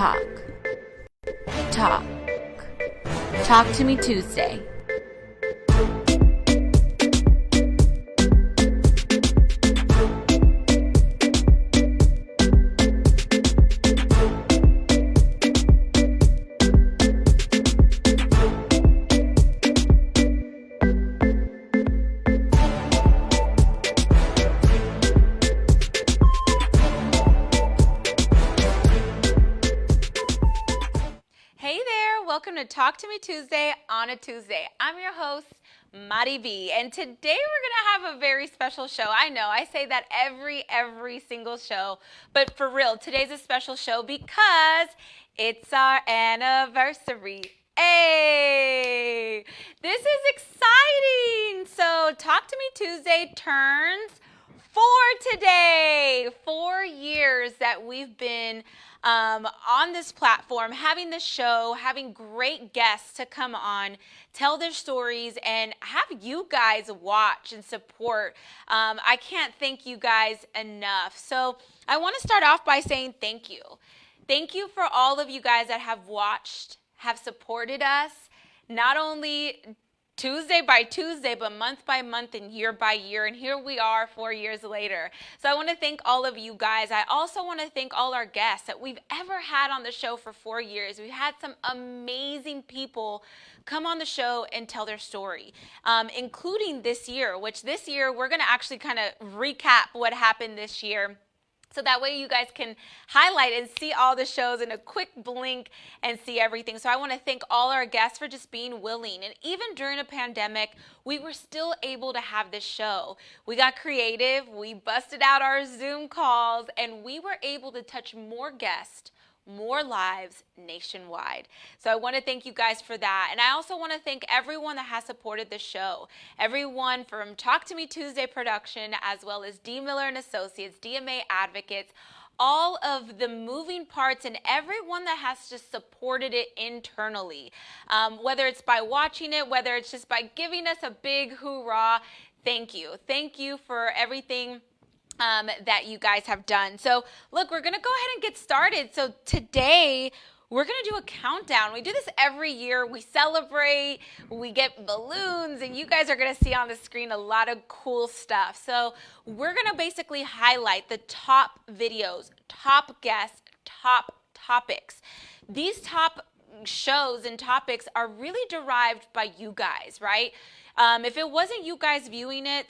Talk. Talk. Talk to me Tuesday. Welcome to Talk to Me Tuesday on a Tuesday. I'm your host, Mari B, and today we're going to have a very special show. I know, I say that every single show, but for real, today's a special show because it's our anniversary. Hey, this is exciting. So Talk to Me Tuesday turns 4 today. 4 years that we've been on this platform, having this show, having great guests to come on, tell their stories, and have you guys watch and support. I can't thank you guys enough. So I want to start off by saying thank you. Thank you for all of you guys that have watched, have supported us, not only Tuesday by Tuesday, but month by month and year by year. And here we are 4 years later. So I want to thank all of you guys. I also want to thank all our guests that we've ever had on the show for 4 years. We've had some amazing people come on the show and tell their story, including this year, which this year we're going to actually kind of recap what happened this year. So that way you guys can highlight and see all the shows in a quick blink and see everything. So I want to thank all our guests for just being willing. And even during a pandemic, we were still able to have this show. We got creative, we busted out our Zoom calls, and we were able to touch more guests, more lives nationwide. So I want to thank you guys for that. And I also want to thank everyone that has supported the show. Everyone from Talk to Me Tuesday production, as well as D. Miller and Associates, DMA Advocates, all of the moving parts and everyone that has just supported it internally. Whether it's by watching it, whether it's just by giving us a big hoorah, thank you. Thank you for everything that you guys have done. So look, we're going to go ahead and get started. So today we're going to do a countdown. We do this every year. We celebrate, we get balloons, and you guys are going to see on the screen a lot of cool stuff. So we're going to basically highlight the top videos, top guests, top topics. These top shows and topics are really derived by you guys, right? If it wasn't you guys viewing it,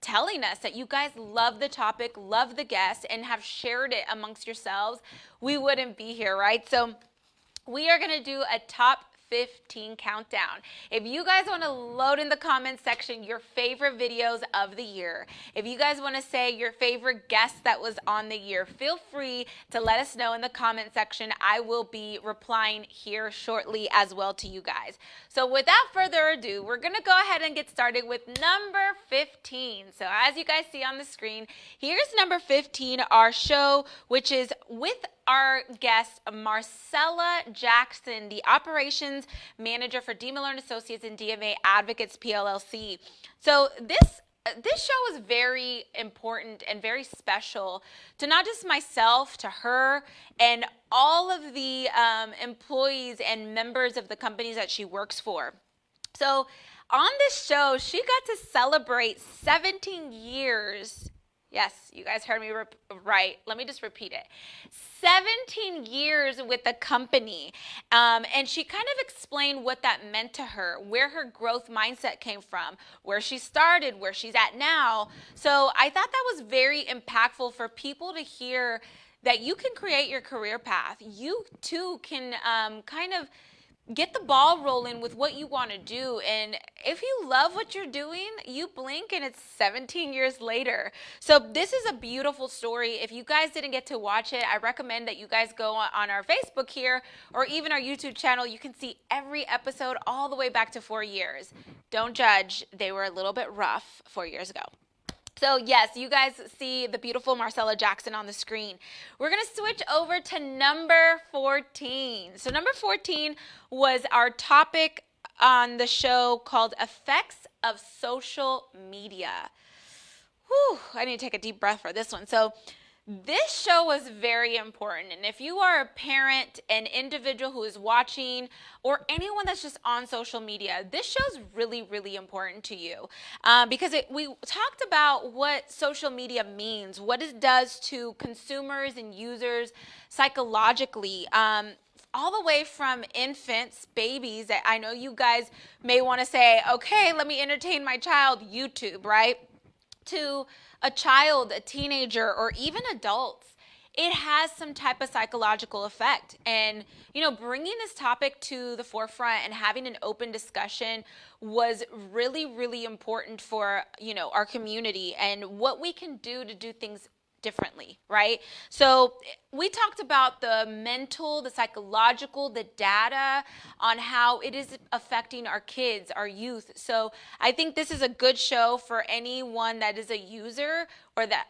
telling us that you guys love the topic, love the guest, and have shared it amongst yourselves, we wouldn't be here, right? So we are going to do a top 15 countdown. If you guys want to load in the comments section your favorite videos of the year, if you guys want to say your favorite guest that was on the year, feel free to let us know in the comment section. I will be replying here shortly as well to you guys. So without further ado, we're going to go ahead and get started with number 15. So as you guys see on the screen, here's number 15, our show, which is with our guest, Marcella Jackson, the operations manager for D. Miller and Associates and DMA Advocates PLLC. So this show is very important and very special to not just myself, to her, and all of the employees and members of the companies that she works for. So on this show, she got to celebrate 17 years. Yes, you guys heard me right. Let me just repeat it. 17 years with the company. And she kind of explained what that meant to her, where her growth mindset came from, where she started, where she's at now. So I thought that was very impactful for people to hear that you can create your career path. You too can kind of get the ball rolling with what you want to do. And if you love what you're doing, you blink and it's 17 years later. So this is a beautiful story. If you guys didn't get to watch it, I recommend that you guys go on our Facebook here or even our YouTube channel. You can see every episode all the way back to 4 years. Don't judge. They were a little bit rough 4 years ago. So yes, you guys see the beautiful Marcella Jackson on the screen. We're going to switch over to number 14. So number 14 was our topic on the show called Effects of Social Media. Whew, I need to take a deep breath for this one. So This show was very important. And if you are a parent, an individual who is watching, or anyone that's just on social media, this show is really, really important to you because we talked about what social media means, what it does to consumers and users psychologically. All the way from infants, babies. I know you guys may want to say, okay, let me entertain my child, YouTube, right? To a child, a teenager, or even adults, it has some type of psychological effect. And, bringing this topic to the forefront and having an open discussion was really, really important for, our community and what we can do to do things differently, right? So we talked about the mental, the psychological, the data on how it is affecting our kids, our youth. So I think this is a good show for anyone that is a user or that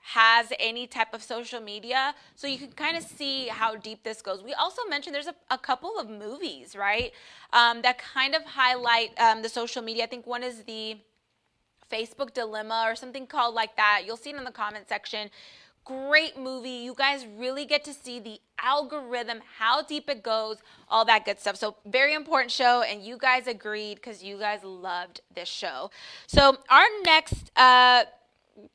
has any type of social media, so you can kind of see how deep this goes. We also mentioned there's a couple of movies, right, that kind of highlight the social media. I think one is the Facebook Dilemma or something called like that. You'll see it in the comment section. Great movie. You guys really get to see the algorithm, how deep it goes, all that good stuff. So very important show, and you guys agreed because you guys loved this show. So our next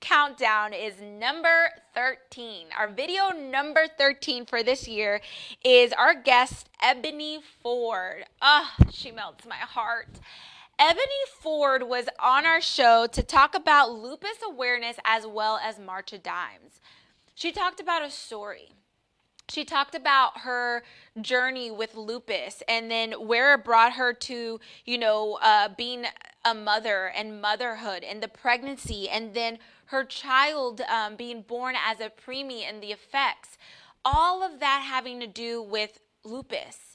countdown is number 13. Our video number 13 for this year is our guest, Ebony Ford. She melts my heart. Ebony Ford was on our show to talk about lupus awareness as well as March of Dimes. She talked about a story. She talked about her journey with lupus and then where it brought her to, being a mother and motherhood and the pregnancy and then her child being born as a preemie and the effects. All of that having to do with lupus.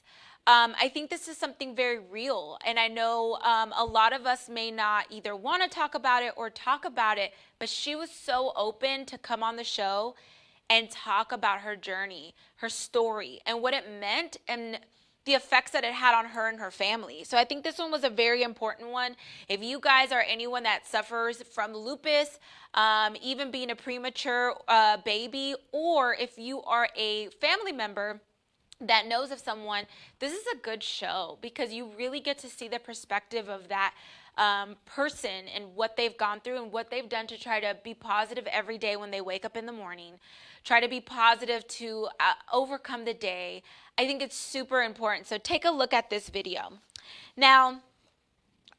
I think this is something very real, and I know a lot of us may not either want to talk about it or talk about it, but she was so open to come on the show and talk about her journey, her story, and what it meant and the effects that it had on her and her family. So I think this one was a very important one. If you guys are anyone that suffers from lupus, even being a premature baby, or if you are a family member that knows of someone, this is a good show because you really get to see the perspective of that person and what they've gone through and what they've done to try to be positive every day when they wake up in the morning, try to be positive to overcome the day. I think it's super important. So take a look at this video. Now,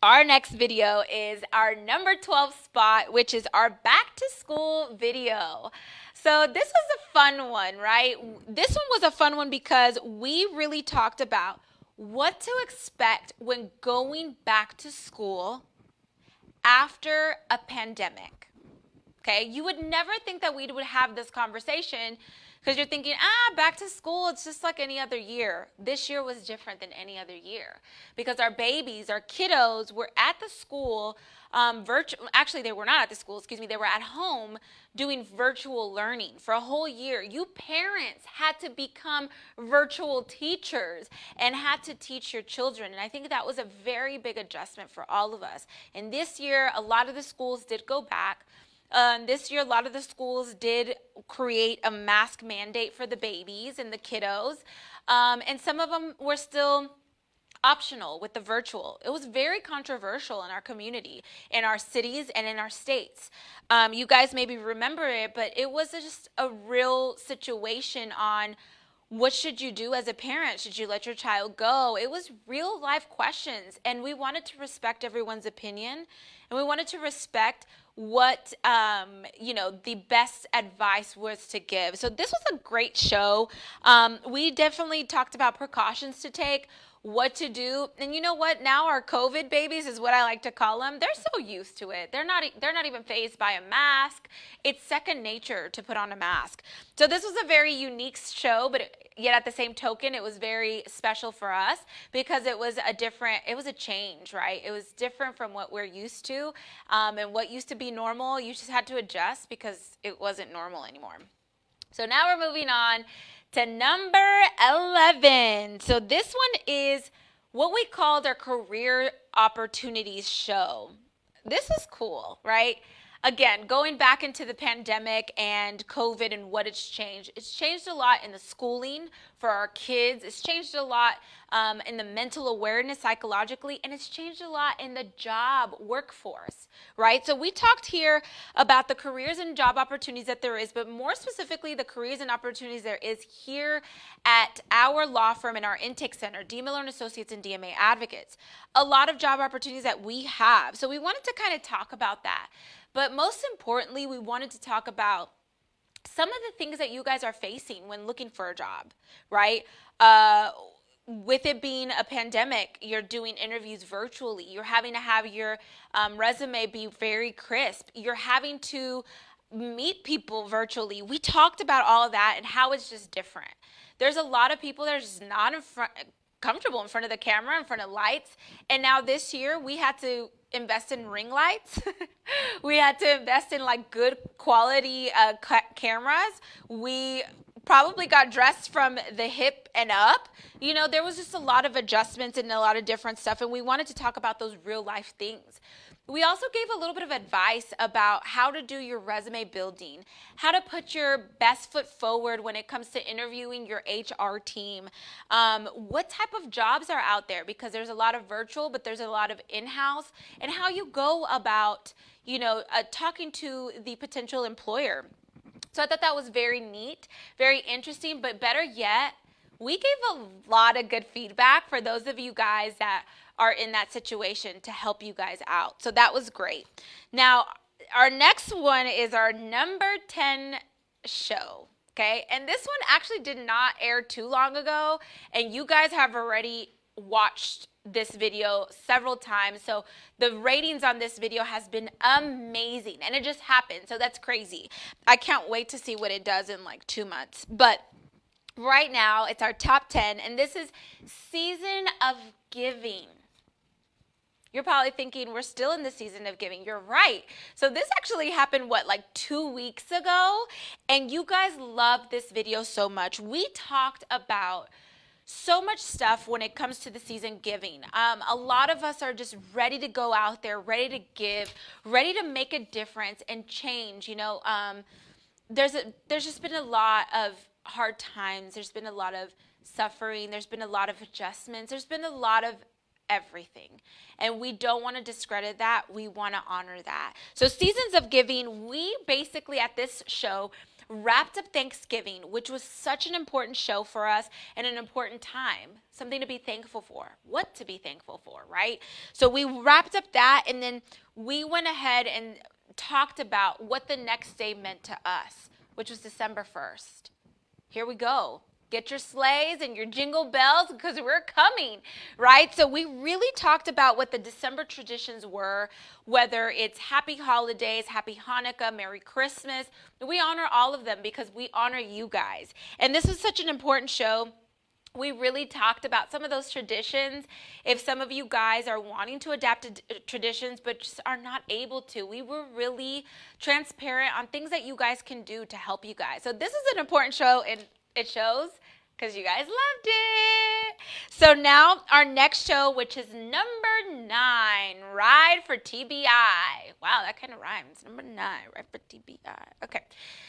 our next video is our number 12 spot, which is our back to school video. So this was a fun one, right? This one was a fun one because we really talked about what to expect when going back to school after a pandemic. Okay, you would never think that we would have this conversation because you're thinking, back to school, it's just like any other year. This year was different than any other year because our babies, our kiddos were at the school, actually they were not at the school, they were at home doing virtual learning for a whole year. You parents had to become virtual teachers and had to teach your children. And I think that was a very big adjustment for all of us. And this year, a lot of the schools did go back. This year, a lot of the schools did create a mask mandate for the babies and the kiddos. And some of them were still optional with the virtual. It was very controversial in our community, in our cities, and in our states. You guys maybe remember it, but it was just a real situation on what should you do as a parent? Should you let your child go? It was real life questions, and we wanted to respect everyone's opinion, and we wanted to respect what the best advice was to give. So this was a great show. We definitely talked about precautions to take, what to do. And you know what? Now our COVID babies is what I like to call them. They're so used to it. They're not even fazed by a mask. It's second nature to put on a mask. So this was a very unique show, but yet at the same token, it was very special for us because it was a change, right? It was different from what we're used to. And what used to be normal, you just had to adjust because it wasn't normal anymore. So now we're moving on to number 11. So this one is what we called our career opportunities show. This is cool, right? again, going back into the pandemic and COVID and what it's changed a lot in the schooling for our kids. It's changed a lot in the mental awareness psychologically, and it's changed a lot in the job workforce, right? So we talked here about the careers and job opportunities that there is, but more specifically, the careers and opportunities there is here at our law firm and our intake center, D. Miller and Associates and DMA Advocates. A lot of job opportunities that we have. So we wanted to kind of talk about that. But most importantly, we wanted to talk about some of the things that you guys are facing when looking for a job, right? With it being a pandemic, you're doing interviews virtually. You're having to have your resume be very crisp. You're having to meet people virtually. We talked about all of that and how it's just different. There's a lot of people that are just not comfortable in front of the camera, in front of lights. And now this year, we had to invest in ring lights. We had to invest in like good quality cameras. We probably got dressed from the hip and up. You know, there was just a lot of adjustments and a lot of different stuff, and we wanted to talk about those real life things. We also gave a little bit of advice about how to do your resume building, how to put your best foot forward when it comes to interviewing your HR team, what type of jobs are out there, because there's a lot of virtual, but there's a lot of in-house, and how you go about, you know, talking to the potential employer. So I thought that was very neat, very interesting, but better yet, we gave a lot of good feedback for those of you guys that are in that situation to help you guys out. So that was great. Now, our next one is our number 10 show, okay? And this one actually did not air too long ago, and you guys have already watched this video several times. So the ratings on this video has been amazing, and it just happened. So that's crazy. I can't wait to see what it does in like 2 months. But right now, it's our top 10, and this is Season of Giving. You're probably thinking we're still in the season of giving. You're right. So this actually happened, like 2 weeks ago? And you guys loved this video so much. We talked about so much stuff when it comes to the season giving. A lot of us are just ready to go out there, ready to give, ready to make a difference and change. You know, there's just been a lot of hard times. There's been a lot of suffering. There's been a lot of adjustments. There's been a lot of everything. And we don't want to discredit that. We want to honor that. So Seasons of Giving, we basically at this show wrapped up Thanksgiving, which was such an important show for us and an important time, something to be thankful for, what to be thankful for, right? So we wrapped up that, and then we went ahead and talked about what the next day meant to us, which was December 1st. Here we go. Get your sleighs and your jingle bells because we're coming, right? So we really talked about what the December traditions were, whether it's happy holidays, happy Hanukkah, Merry Christmas. We honor all of them because we honor you guys. And this was such an important show. We really talked about some of those traditions. If some of you guys are wanting to adapt to traditions but just are not able to, we were really transparent on things that you guys can do to help you guys. So this is an important show, and it shows because you guys loved it. So now our next show, which is number 9, Ride for TBI. Wow, that kind of rhymes. Number 9, Ride for TBI. Okay.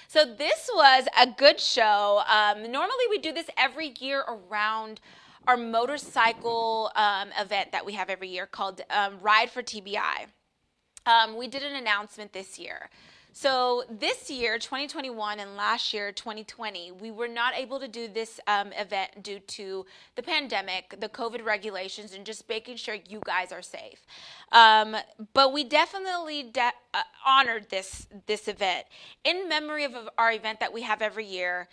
So this was a good show. Normally we do this every year around our motorcycle event that we have every year called Ride for TBI. We did an announcement this year. So this year, 2021, and last year, 2020, we were not able to do this event due to the pandemic, the COVID regulations, and just making sure you guys are safe. But we definitely honored this event. In memory of our event that we have every year,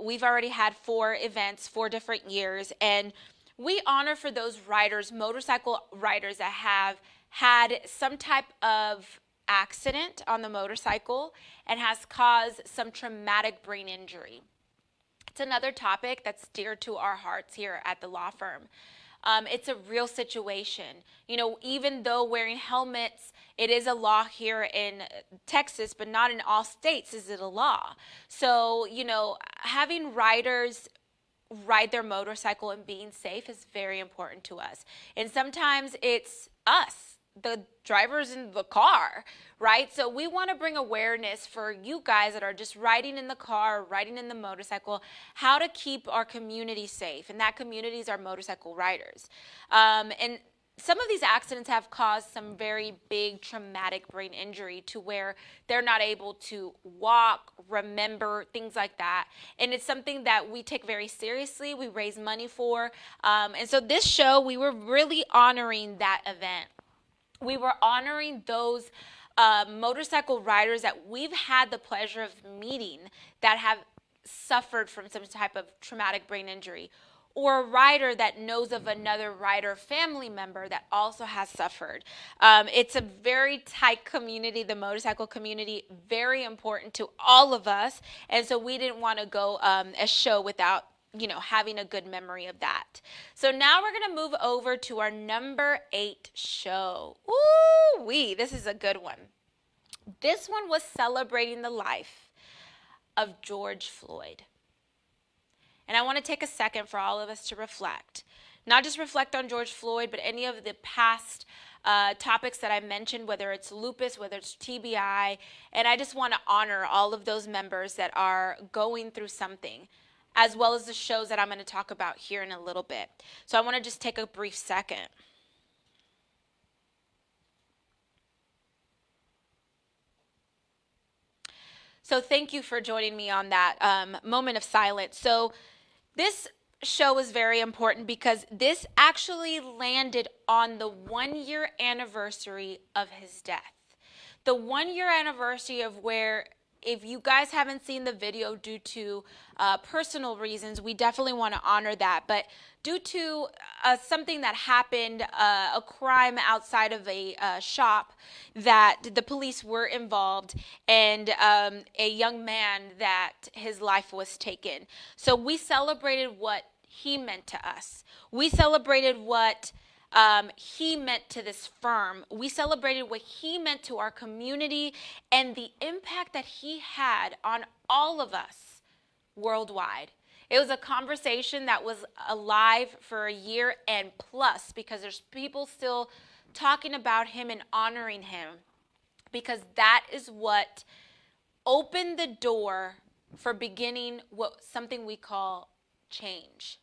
we've already had 4 events, 4 different years, and we honor for those riders, motorcycle riders that have had some type of accident on the motorcycle and has caused some traumatic brain injury. It's another topic that's dear to our hearts here at the law firm. It's a real situation. You know, even though wearing helmets, it is a law here in Texas, but not in all states is it a law. So, you know, having riders ride their motorcycle and being safe is very important to us. And sometimes it's us the drivers in the car, right? So we want to bring awareness for you guys that are just riding in the car, riding in the motorcycle, how to keep our community safe. And that community is our motorcycle riders. And some of these accidents have caused some very big traumatic brain injury to where they're not able to walk, remember, things like that. And it's something that we take very seriously. We raise money for. And so this show, we were really honoring that event. We were honoring those motorcycle riders that we've had the pleasure of meeting that have suffered from some type of traumatic brain injury, or a rider that knows of another rider family member that also has suffered. It's a very tight community, the motorcycle community, very important to all of us. And so we didn't want to go a show without having a good memory of that. So now we're going to move over to our number 8 show. Ooh-wee, this is a good one. This one was celebrating the life of George Floyd. And I want to take a second for all of us to reflect. Not just reflect on George Floyd, but any of the past topics that I mentioned, whether it's lupus, whether it's TBI. And I just want to honor all of those members that are going through something, as well as the shows that I'm going to talk about here in a little bit. So I want to just take a brief second. So thank you for joining me on that moment of silence. So this show is very important because this actually landed on the 1-year anniversary of his death. The 1-year anniversary of where, if you guys haven't seen the video due to personal reasons, we definitely want to honor that. But due to something that happened, a crime outside of a shop, that the police were involved, and a young man that his life was taken. So we celebrated what he meant to us. We celebrated what he meant to this firm. We celebrated what he meant to our community and the impact that he had on all of us worldwide. It was a conversation that was alive for a year and plus, because there's people still talking about him and honoring him, because that is what opened the door for beginning something we call change.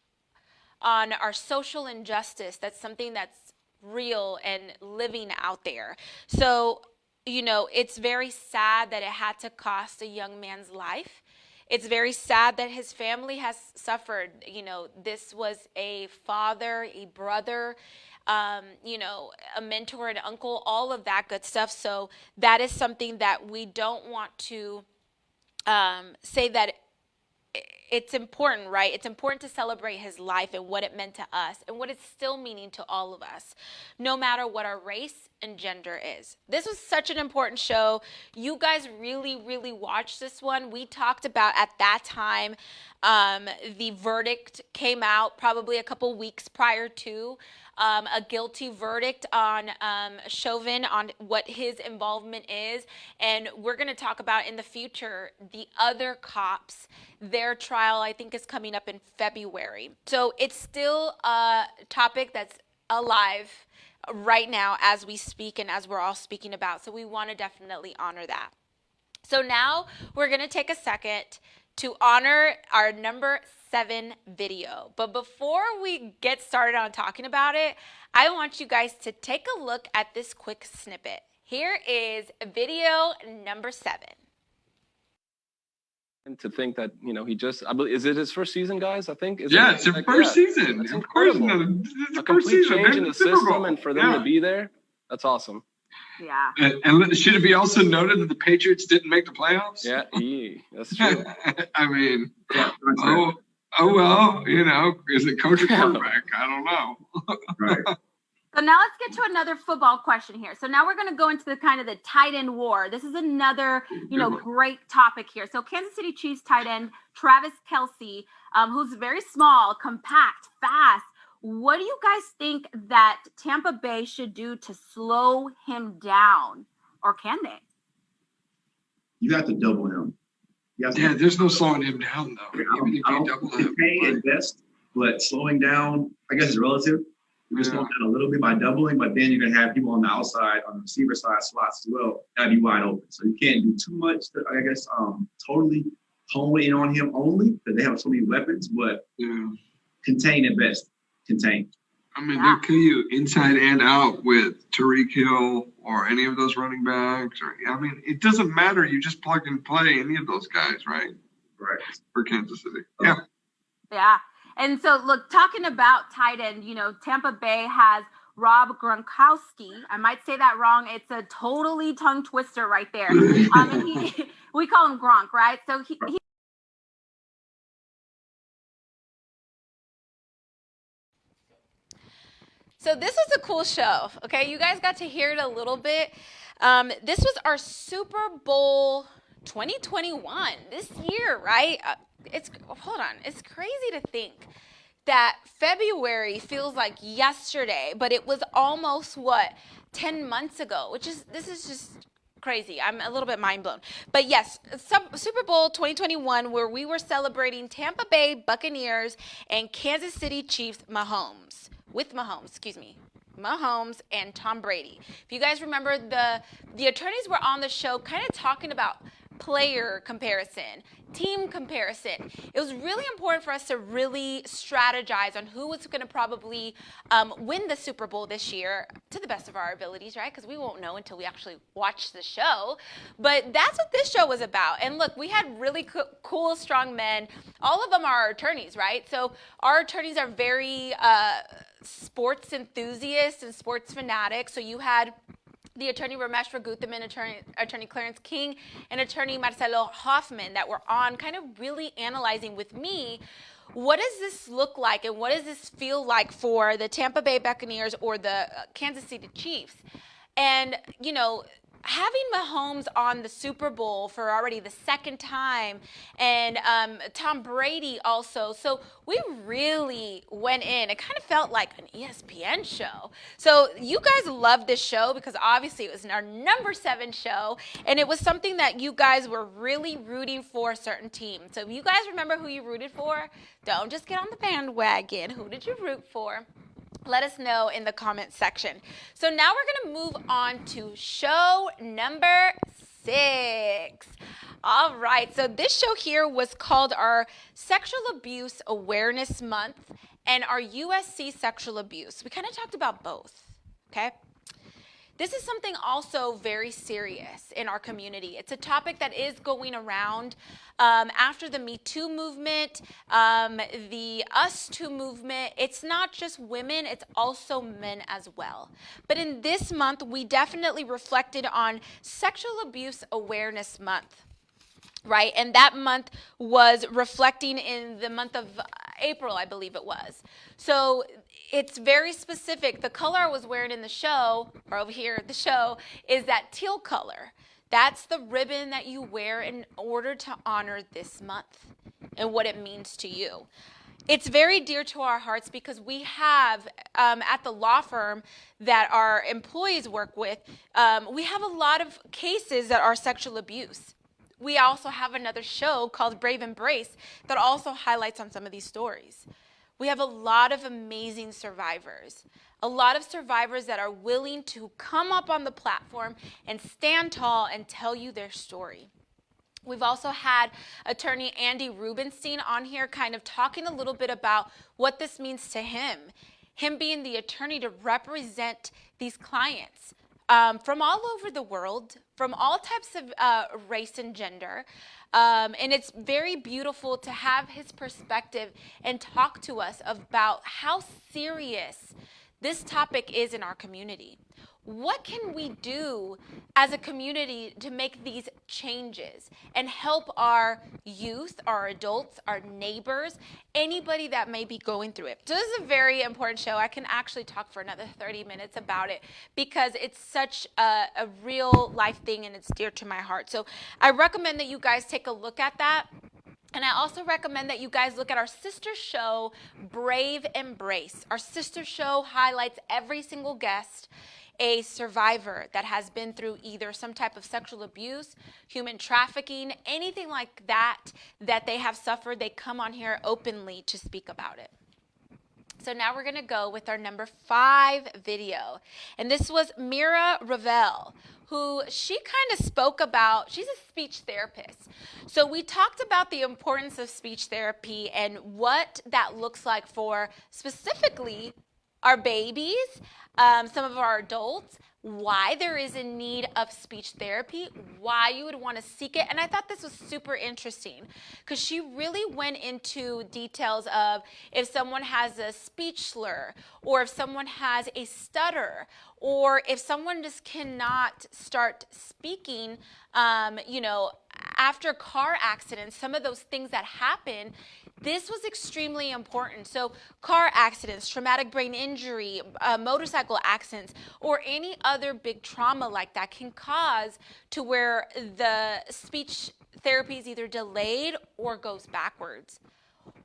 On our social injustice, that's something that's real and living out there. So, it's very sad that it had to cost a young man's life. It's very sad that his family has suffered. This was a father, a brother, a mentor, an uncle, all of that good stuff. So that is something that we don't want to say that it's important, right? It's important to celebrate his life and what it meant to us and what it's still meaning to all of us, no matter what our race and gender is. This was such an important show. You guys really, really watched this one. We talked about, at that time, the verdict came out probably a couple weeks prior to a guilty verdict on Chauvin, on what his involvement is. And we're going to talk about in the future the other cops. Their trial, I think, is coming up in February. So it's still a topic that's alive right now as we speak and as we're all speaking about. So we want to definitely honor that. So now we're going to take a second to honor our number 7 video. But before we get started on talking about it, I want you guys to take a look at this quick snippet. Here is video number 7. And to think that, he just, I believe, is it his first season, guys? I think. It's your first season. That's incredible. It's a complete season. change in the system, and for them to be there, that's awesome. Yeah. And should it be also noted that the Patriots didn't make the playoffs? Yeah, that's true. I mean, well, is it coach or quarterback? I don't know. Right. So now let's get to another football question here. So now we're going to go into the kind of the tight end war. This is another, great topic here. So Kansas City Chiefs tight end Travis Kelce, who's very small, compact, fast. What do you guys think that Tampa Bay should do to slow him down, or can they? You have to double him. There's no slowing him down, though. Even if you double him. Paying is best, but slowing down, I guess, is relative. You can slow them down a little bit by doubling, but then you're going to have people on the outside, on the receiver side slots as well, that'd be wide open. So you can't do too much to, I guess, totally hone in on him only because they have so many weapons, but contain at best. Contain. I mean, they'll kill you inside and out with Tariq Hill or any of those running backs. Or I mean, it doesn't matter. You just plug and play any of those guys, right? Right. For Kansas City. Yeah. Yeah. And so, look, talking about tight end, you know, Tampa Bay has Rob Gronkowski. I might say that wrong. It's a totally tongue twister right there. And we call him Gronk, right? So he So this was a cool show, okay? You guys got to hear it a little bit. This was our Super Bowl 2021, this year, right? Hold on, it's crazy to think that February feels like yesterday, but it was almost, 10 months ago, this is just crazy. I'm a little bit mind blown. But yes, Super Bowl 2021, where we were celebrating Tampa Bay Buccaneers and Kansas City Chiefs Mahomes and Tom Brady. If you guys remember, the attorneys were on the show kind of talking about player comparison, team comparison. It was really important for us to really strategize on who was going to probably win the Super Bowl this year to the best of our abilities, right? Because we won't know until we actually watch the show. But that's what this show was about. And look, we had really cool, strong men. All of them are our attorneys, right? So our attorneys are very sports enthusiasts and sports fanatics. So you had the attorney Ramesh Raguthaman, attorney Clarence King, and attorney Marcelo Hoffman that were on kind of really analyzing with me, what does this look like and what does this feel like for the Tampa Bay Buccaneers or the Kansas City Chiefs? And, you know, having Mahomes on the Super Bowl for already the second time, and Tom Brady also. So we really went in. It kind of felt like an ESPN show. So you guys loved this show because obviously it was our number 7 show, and it was something that you guys were really rooting for a certain team. So if you guys remember who you rooted for, don't just get on the bandwagon. Who did you root for? Let us know in the comment section. So now we're going to move on to show number 6. All right, so this show here was called our Sexual Abuse Awareness Month and our USC Sexual Abuse. We kind of talked about both, okay? This is something also very serious in our community. It's a topic that is going around after the Me Too movement, the Us Too movement. It's not just women, it's also men as well. But in this month, we definitely reflected on Sexual Abuse Awareness Month. Right, and that month was reflecting in the month of April, I believe it was. So it's very specific. The color I was wearing in the show, or over here at the show, is that teal color. That's the ribbon that you wear in order to honor this month and what it means to you. It's very dear to our hearts because we have, at the law firm that our employees work with, we have a lot of cases that are sexual abuse. We also have another show called Brave Embrace that also highlights on some of these stories. We have a lot of amazing survivors, a lot of survivors that are willing to come up on the platform and stand tall and tell you their story. We've also had attorney Andy Rubenstein on here kind of talking a little bit about what this means to him being the attorney to represent these clients. From all over the world, from all types of race and gender. And it's very beautiful to have his perspective and talk to us about how serious this topic is in our community. What can we do as a community to make these changes and help our youth, our adults, our neighbors, anybody that may be going through it? So this is a very important show. I can actually talk for another 30 minutes about it because it's such a real life thing and it's dear to my heart. So I recommend that you guys take a look at that. And I also recommend that you guys look at our sister show, Brave Embrace. Our sister show highlights every single guest a survivor that has been through either some type of sexual abuse, human trafficking, anything like that they have suffered. They come on here openly to speak about it. So now we're going to go with our number 5 video. And this was Mira Ravel, who she kind of spoke about, she's a speech therapist. So we talked about the importance of speech therapy and what that looks like for specifically our babies, some of our adults, why there is a need of speech therapy, why you would want to seek it. And I thought this was super interesting because she really went into details of if someone has a speech slur, or if someone has a stutter, or if someone just cannot start speaking, after car accidents, some of those things that happen. This was extremely important. So car accidents, traumatic brain injury, motorcycle accidents, or any other big trauma like that can cause to where the speech therapy is either delayed or goes backwards.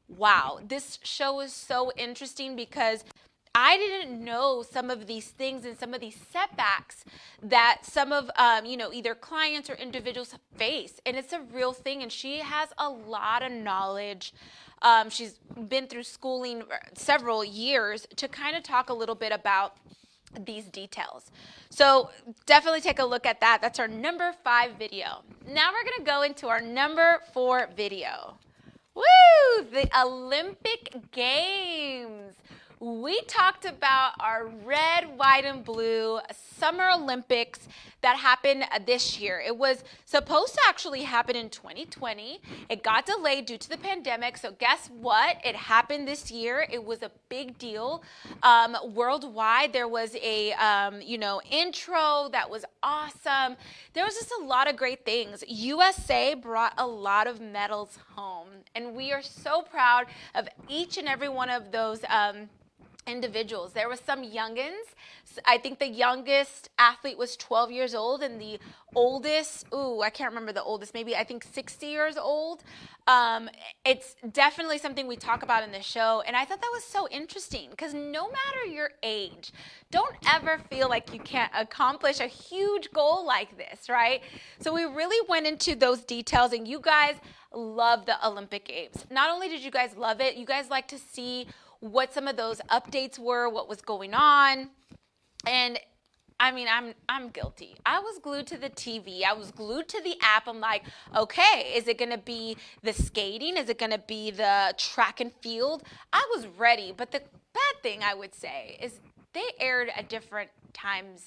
Wow, this show is so interesting because I didn't know some of these things and some of these setbacks that some of, either clients or individuals face. And it's a real thing. And she has a lot of knowledge. She's been through schooling several years to kind of talk a little bit about these details. So definitely take a look at that. That's our number 5 video. Now we're going to go into our number 4 video. Woo! The Olympic Games. We talked about our red, white, and blue Summer Olympics that happened this year. It was supposed to actually happen in 2020. It got delayed due to the pandemic. So guess what? It happened this year. It was a big deal. Worldwide, there was a, intro that was awesome. There was just a lot of great things. USA brought a lot of medals home. And we are so proud of each and every one of those individuals. There were some youngins. I think the youngest athlete was 12 years old, and the oldest, I can't remember the oldest, maybe I think 60 years old. It's definitely something we talk about in the show, and I thought that was so interesting because no matter your age, don't ever feel like you can't accomplish a huge goal like this, right? So we really went into those details, and you guys love the Olympic Games. Not only did you guys love it, you guys like to see what some of those updates were, what was going on. And I mean, I'm guilty. I was glued to the TV. I was glued to the app. I'm like, okay, is it going to be the skating? Is it going to be the track and field? I was ready. But the bad thing I would say is they aired at different times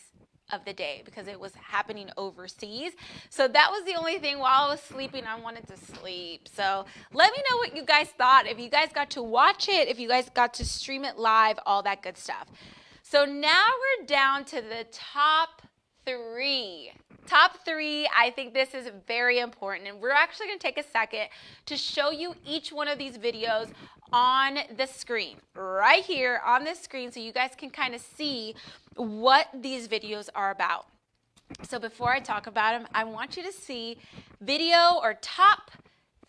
of the day because it was happening overseas. So that was the only thing. While I was sleeping, I wanted to sleep. So let me know what you guys thought. If you guys got to watch it, if you guys got to stream it live, all that good stuff. So now we're down to the top 3. Top 3, I think this is very important. And we're actually going to take a second to show you each one of these videos on the screen, right here on the screen, so you guys can kind of see what these videos are about. So before I talk about them, I want you to see video or top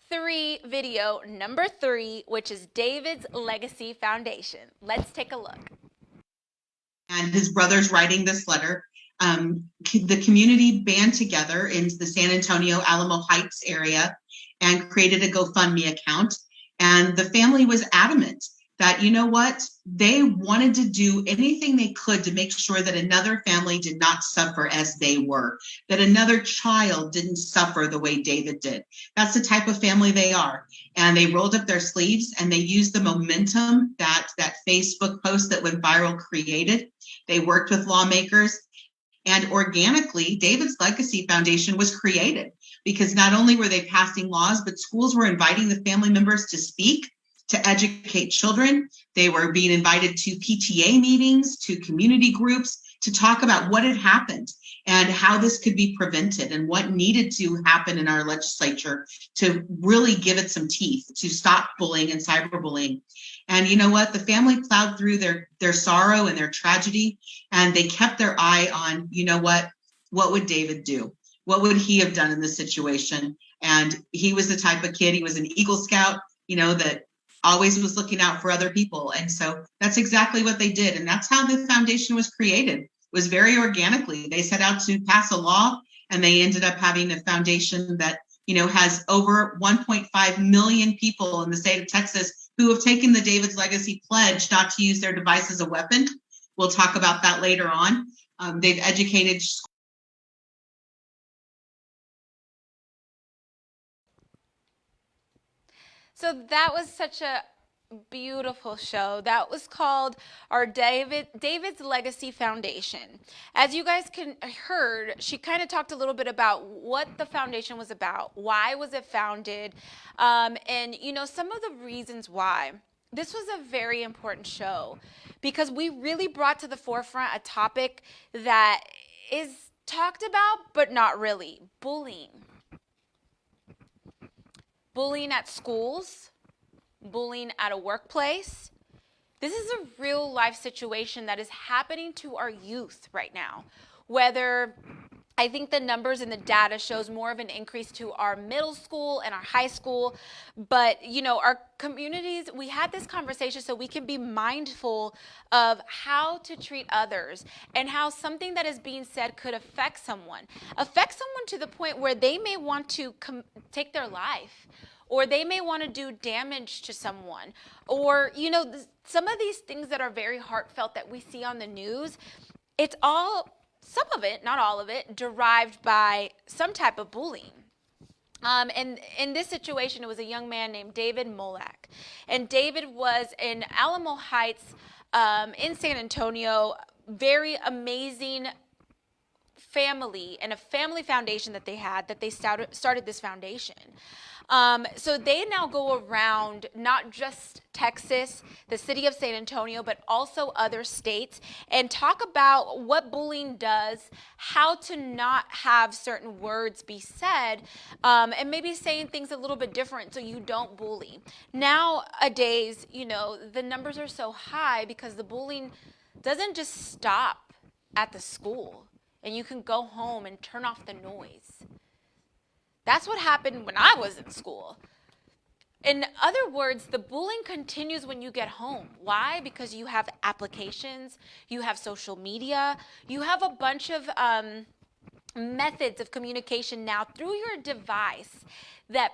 3 video number 3, which is David's Legacy Foundation. Let's take a look. And his brother's writing this letter. The community band together in the San Antonio Alamo Heights area and created a GoFundMe account. And the family was adamant that, you know what, they wanted to do anything they could to make sure that another family did not suffer as they were, that another child didn't suffer the way David did. That's the type of family they are. And they rolled up their sleeves and they used the momentum that Facebook post that went viral created. They worked with lawmakers. And organically, David's Legacy Foundation was created because not only were they passing laws, but schools were inviting the family members to speak, to educate children. They were being invited to PTA meetings, to community groups, to talk about what had happened and how this could be prevented and what needed to happen in our legislature to really give it some teeth, to stop bullying and cyberbullying. And you know what? The family plowed through their sorrow and their tragedy, and they kept their eye on, you know what would David do? What would he have done in this situation? And he was the type of kid, he was an Eagle Scout, that always was looking out for other people. And so that's exactly what they did. And that's how the foundation was created. It was very organically. They set out to pass a law, and they ended up having a foundation that, has over 1.5 million people in the state of Texas who have taken the David's Legacy pledge not to use their device as a weapon. We'll talk about that later on. They've educated. So that was such a beautiful show. That was called our David's Legacy Foundation. As you guys heard, she kind of talked a little bit about what the foundation was about, why was it founded, and some of the reasons why. This was a very important show because we really brought to the forefront a topic that is talked about but not really: bullying. Bullying at schools, bullying at a workplace. This is a real life situation that is happening to our youth right now. Whether I think the numbers and the data shows more of an increase to our middle school and our high school, but our communities, we had this conversation so we can be mindful of how to treat others and how something that is being said could affect someone to the point where they may want to take their life, or they may want to do damage to someone, or some of these things that are very heartfelt that we see on the news. It's all, some of it, not all of it, derived by some type of bullying. And in this situation, it was a young man named David Molak. And David was in Alamo Heights in San Antonio. Very amazing family and a family foundation that they had, that they started this foundation. So they now go around not just Texas, the city of San Antonio, but also other states, and talk about what bullying does, how to not have certain words be said, and maybe saying things a little bit different so you don't bully. Nowadays, the numbers are so high because the bullying doesn't just stop at the school and you can go home and turn off the noise. That's what happened when I was in school. In other words, the bullying continues when you get home. Why? Because you have applications, you have social media, you have a bunch of methods of communication now through your device that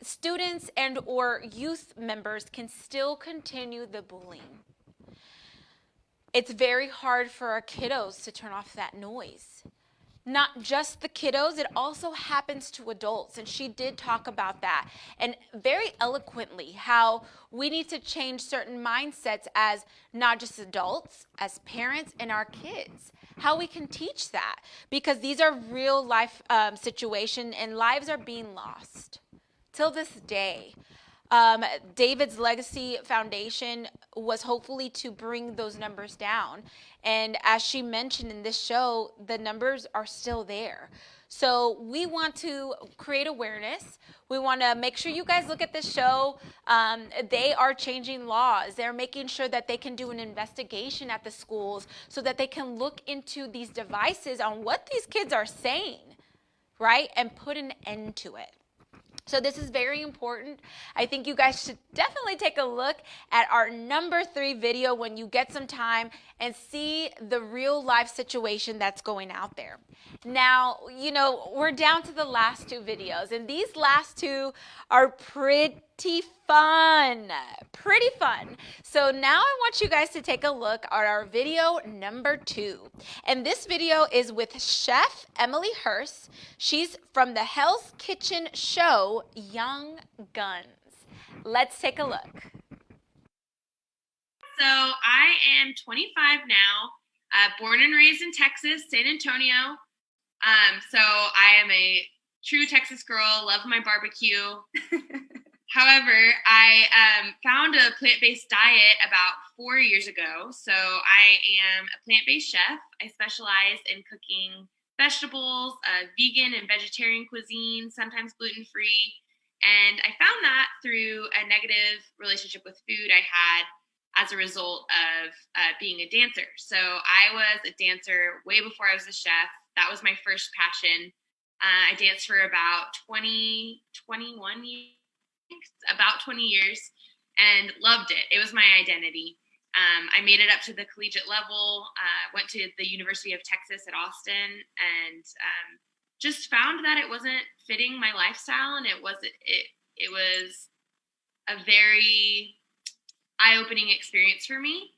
students and or youth members can still continue the bullying. It's very hard for our kiddos to turn off that noise. Not just the kiddos, it also happens to adults. And she did talk about that, and very eloquently, how we need to change certain mindsets as not just adults, as parents and our kids, how we can teach that, because these are real life situations and lives are being lost till this day. David's Legacy Foundation was hopefully to bring those numbers down. And as she mentioned in this show, the numbers are still there. So we want to create awareness. We want to make sure you guys look at this show. They are changing laws. They're making sure that they can do an investigation at the schools so that they can look into these devices on what these kids are saying, right? And put an end to it. So this is very important. I think you guys should definitely take a look at our number 3 video when you get some time and see the real life situation that's going out there. Now, we're down to the last 2 videos, and these last 2 are pretty fun. So now I want you guys to take a look at our video number 2. And this video is with Chef Emily Hurst. She's from the Hell's Kitchen show, Young Guns. Let's take a look. So I am 25 now, born and raised in Texas, San Antonio. So I am a true Texas girl, love my barbecue. However, I found a plant-based diet about 4 years ago. So I am a plant-based chef. I specialize in cooking vegetables, vegan and vegetarian cuisine, sometimes gluten-free. And I found that through a negative relationship with food I had as a result of being a dancer. So I was a dancer way before I was a chef. That was my first passion. I danced for about 21 years. About 20 years, and loved it. It was my identity. I made it up to the collegiate level, went to the University of Texas at Austin, and just found that it wasn't fitting my lifestyle, and it was a very eye-opening experience for me.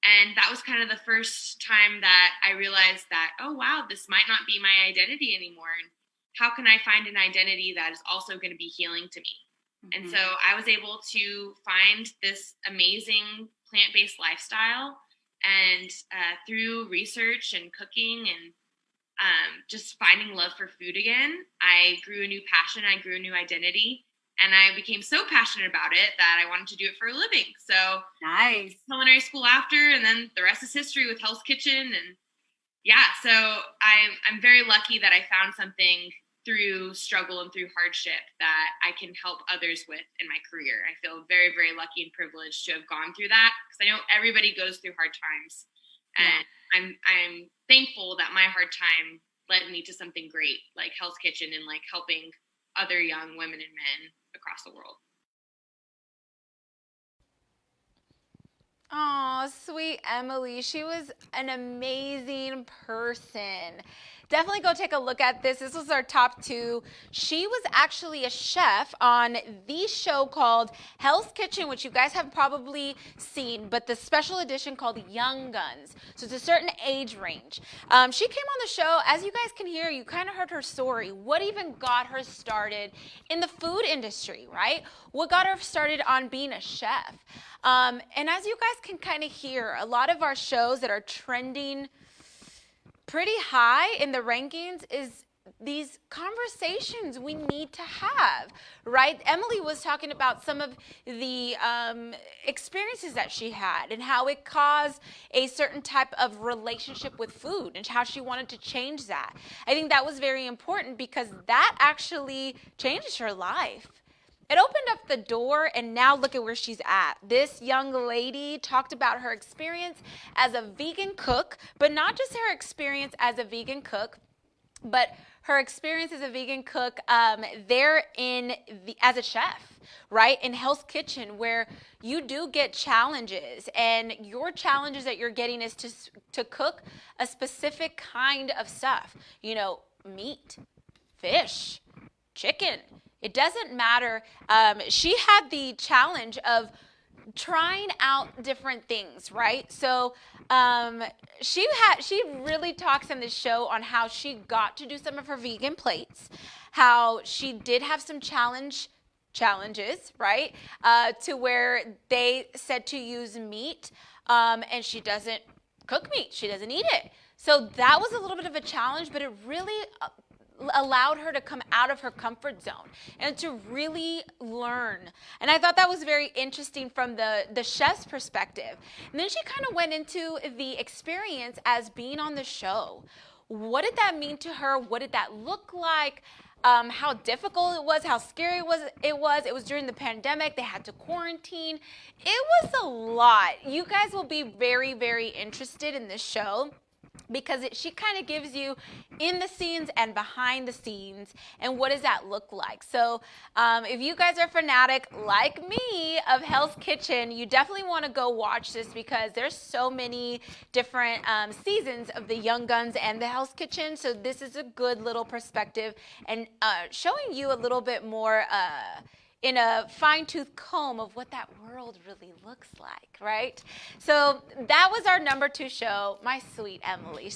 And that was kind of the first time that I realized that, oh, wow, this might not be my identity anymore. And how can I find an identity that is also going to be healing to me? And so I was able to find this amazing plant-based lifestyle. And through research and cooking and just finding love for food again, I grew a new passion. I grew a new identity. And I became so passionate about it that I wanted to do it for a living. So Nice. culinary school after, and then the rest is history with Hell's Kitchen. And yeah, so I'm very lucky that I found something through struggle and through hardship that I can help others with in my career. I feel very, very lucky and privileged to have gone through that, because I know everybody goes through hard times. And I'm thankful that my hard time led me to something great like Hell's Kitchen and like helping other young women and men across the world. Oh, sweet Emily. She was an amazing person. Definitely go take a look at this. This was our top 2. She was actually a chef on the show called Hell's Kitchen, which you guys have probably seen, but the special edition called Young Guns. So it's a certain age range. She came on the show. As you guys can hear, you kind of heard her story. What even got her started in the food industry, right? What got her started on being a chef? And as you guys can kind of hear, a lot of our shows that are trending pretty high in the rankings is these conversations we need to have, right? Emily was talking about some of the experiences that she had and how it caused a certain type of relationship with food and how she wanted to change that. I think that was very important because that actually changed her life. It opened up the door, and now look at where she's at. This young lady talked about her experience as a vegan cook, but not just her experience as a vegan cook, but her experience as a vegan cook as a chef, right? In Hell's Kitchen, where you do get challenges, and your challenges that you're getting is to cook a specific kind of stuff. You know, meat, fish, chicken. It doesn't matter. She had the challenge of trying out different things, right? So she really talks in this show on how she got to do some of her vegan plates, how she did have some challenges, right? To where they said to use meat, and she doesn't cook meat. She doesn't eat it. So that was a little bit of a challenge, but it really allowed her to come out of her comfort zone and to really learn. And I thought that was very interesting from the chef's perspective. And then she kind of went into the experience as being on the show. What did that mean to her? What did that look like? How difficult it was, how scary it was. It was during the pandemic. They had to quarantine. It was a lot. You guys will be very, very interested in this show, because she kind of gives you in the scenes and behind the scenes and what does that look like. So if you guys are fanatic like me of Hell's Kitchen, you definitely want to go watch this, because there's so many different seasons of the Young Guns and the Hell's Kitchen. So this is a good little perspective and showing you a little bit more in a fine-tooth comb of what that world really looks like, right? So that was our number 2 show, my sweet Emily.